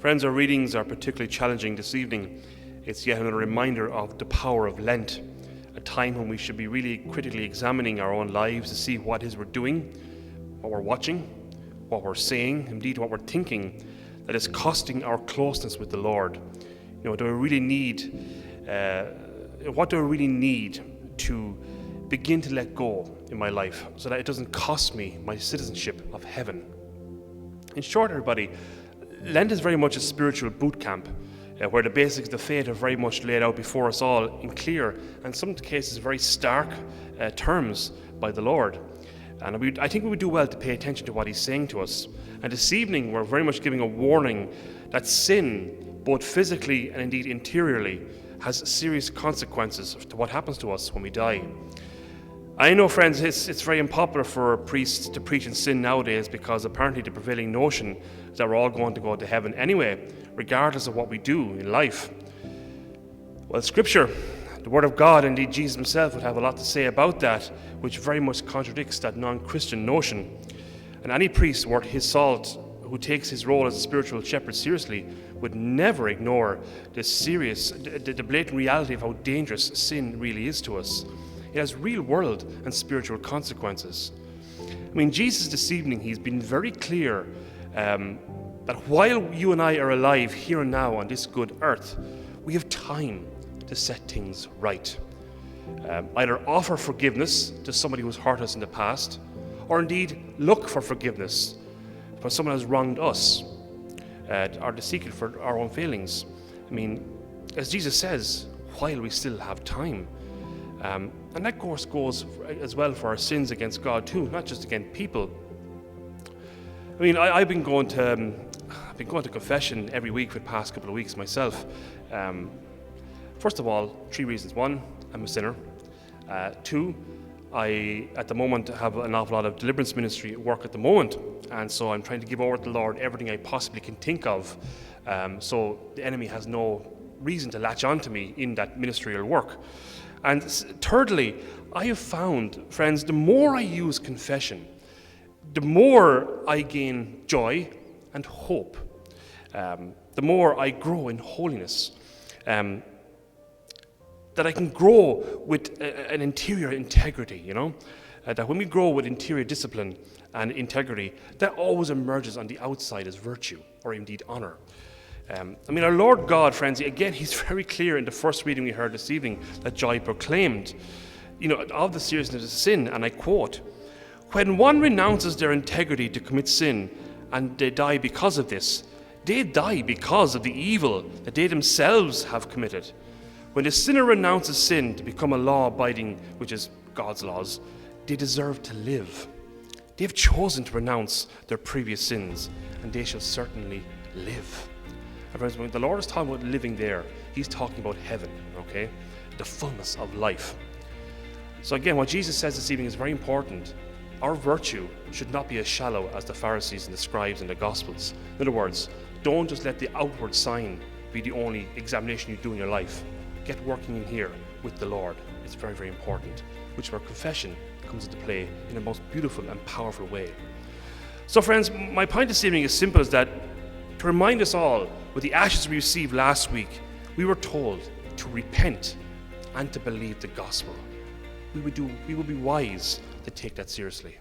Friends, our readings are particularly challenging this evening. It's yet another reminder of the power of Lent, a time when we should be really critically examining our own lives to see what it is we're doing, what we're watching, what we're saying, indeed what we're thinking, that is costing our closeness with the Lord. What do I really need to begin to let go in my life so that it doesn't cost me my citizenship of heaven? In short, everybody, Lent is very much a spiritual boot camp where the basics of the faith are very much laid out before us all in clear and in some cases very stark terms by the Lord. And I think we would do well to pay attention to what he's saying to us. And this evening we're very much giving a warning that sin, both physically and indeed interiorly, has serious consequences to what happens to us when we die. I know, friends, it's very unpopular for priests to preach in sin nowadays because apparently the prevailing notion is that we're all going to go to heaven anyway, regardless of what we do in life. Well, Scripture, the Word of God, indeed Jesus himself would have a lot to say about that, which very much contradicts that non-Christian notion. And any priest worth his salt who takes his role as a spiritual shepherd seriously would never ignore the blatant reality of how dangerous sin really is to us. It has real world and spiritual consequences. Jesus this evening, he's been very clear that while you and I are alive here and now on this good earth, we have time to set things right. Either offer forgiveness to somebody who's hurt us in the past, or indeed look for forgiveness for someone who has wronged us, or to seek it for our own failings. As Jesus says, while we still have time. And that course goes as well for our sins against God too, not just against people. I've been going to confession every week for the past couple of weeks myself. First of all, 3 reasons. 1, I'm a sinner. 2, I, at the moment, have an awful lot of deliverance ministry at work at the moment, and so I'm trying to give over to the Lord everything I possibly can think of, so the enemy has no reason to latch onto me in that ministerial work. And thirdly, I have found, friends, the more I use confession, the more I gain joy and hope, the more I grow in holiness, that I can grow with an interior integrity, that when we grow with interior discipline and integrity, that always emerges on the outside as virtue or indeed honor. Our Lord God, friends, again, he's very clear in the first reading we heard this evening that Joy proclaimed, of the seriousness of sin, and I quote, "When one renounces their integrity to commit sin and they die because of this, they die because of the evil that they themselves have committed. When the sinner renounces sin to become a law-abiding, which is God's laws, they deserve to live. They have chosen to renounce their previous sins, and they shall certainly live." And friends, when the Lord is talking about living there, he's talking about heaven, okay? The fullness of life. So again, what Jesus says this evening is very important. Our virtue should not be as shallow as the Pharisees and the scribes in the Gospels. In other words, don't just let the outward sign be the only examination you do in your life. Get working in here with the Lord. It's very, very important, which is where confession comes into play in a most beautiful and powerful way. So friends, my point this evening is simple as that to remind us all, with the ashes we received last week, we were told to repent and to believe the gospel. We would be wise to take that seriously.